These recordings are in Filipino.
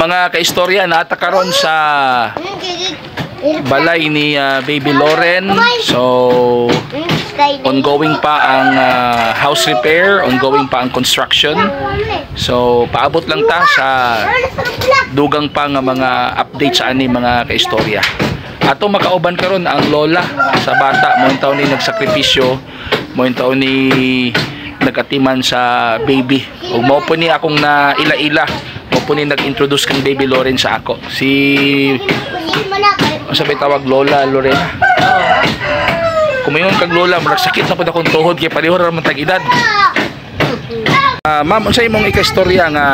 Mga kaistorya, naata karon sa balay ni Baby Loren. So ongoing pa ang house repair, ongoing pa ang construction. So paabot lang ta sa dugang pa nga mga update sa ani mga kaistorya. Ato makauban karon ang lola sa bata mo taon ni nagsakripisyo, mo taon ni nagatiman sa baby. Ug mao po ni akong na ila-ila, mao po ni nag-introduce kang Baby Loren sa ako. Si sabay tawag Lola Lorena. Kumayon kag lola, murag sakit na pud akong tuhod kay pareho ra man tag-edad. Ma'am, unsay imong ika-istorya nga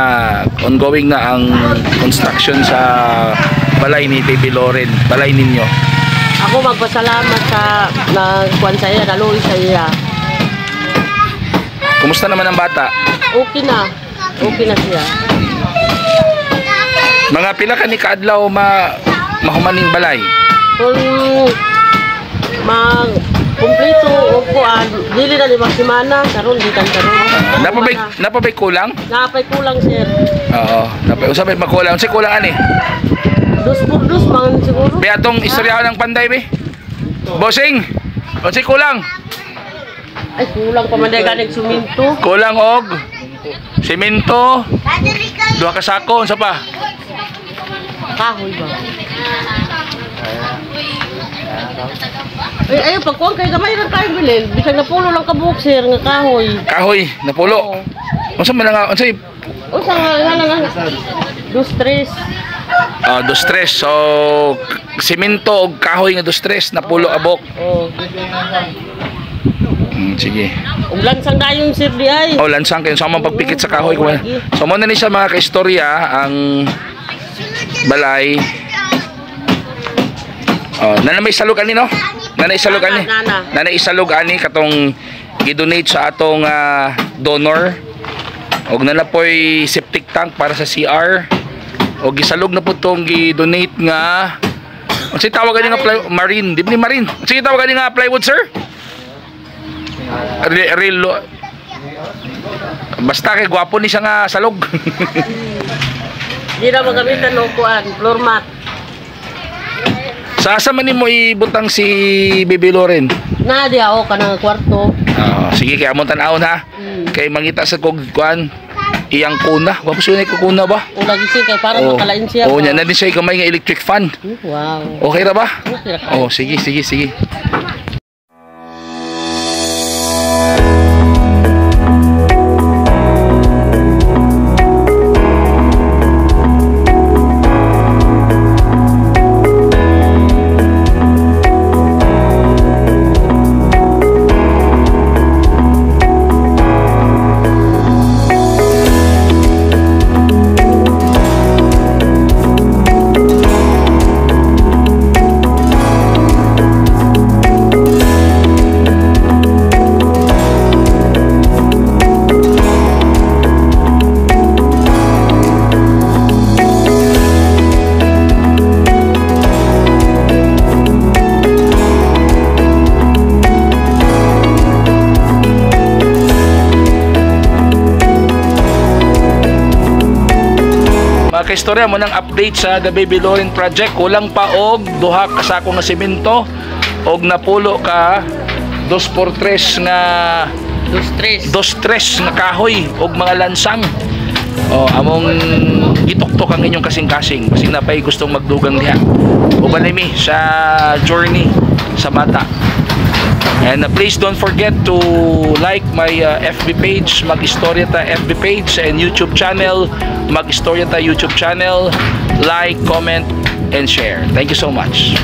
ongoing na ang construction sa balay ni Baby Loren, balay ninyo? Ako magpasalamat sa nagkuan sa iya, naluoy sa iya. Kumusta naman ang bata? Okay na siya. Mga pila ka ni kaadlaw mahumaning balay? Kung kumpleto o kuan, dili na 5 semana, karon gikan karon. Napabay kulang? Napay kulang, sir. Oo, usabay makulang. Unsay kulang ani? 2 por 2 man siguro. Be atong istoryahan ng panday be. Bossing, unsay kulang? Ay, kulang pa man ganing suminto. Kulang og semento. 2 ka sako, unsa pa? Kahoy ba? Ay, pagkuhan kayo gamay lang tayo bilin. Bisag napulo lang kabuok, sir, nga kahoy. Kahoy, napulo. Unsa man nga, unsay? Unsa nga 2-3. 2-3. So semento og kahoy nga 2-3 napulo abok. Oh. Sige. Ug lansang dayon, sir, di ay. Oh, lansang kayo sa mga pagpikit sa kahoy. So mo na ni sa mga kaistorya ang balay. Nana may salug ani no? Nana isalug ani. Nana isalug ani katong gi-donate sa atong donor. Og nana poy septic tank para sa CR. Og gisalug na pud tong gi-donate nga unsay tawag ani nga marine, di ni marine. Unsay tawag ani nga plywood, sir? Basta kay gwapo ni siya nga salog. Di na magamitan no kuan, floor mat. Sasa man nimo ibutang si Baby Loren? Na di ako kanang kwarto. Sige kay amon tan-awon ha. Kay mangita sa kuan iyang kuna. Wa puso ni kuna ba? O lagi siya kay para makalain siya. Oh, nya na din siya gamay nga electric fan. Wow. Okay ra ba? Okay ra. Oh, sige. Kaistorya mo ng update sa The Baby Loren Project. Kulang pa og 2 ka sako nga semento og napulo ka 2x3 nga 2-3 nga kahoy og mga lansang. Among gituktok ang inyong kasing-kasing basi na pay gustong magdugang diha. Uban mi sa journey sa bata. And please don't forget to like my FB page, Mag-Istorya Ta FB page, and YouTube channel, Mag-Istorya Ta YouTube channel. Like, comment, and share. Thank you so much.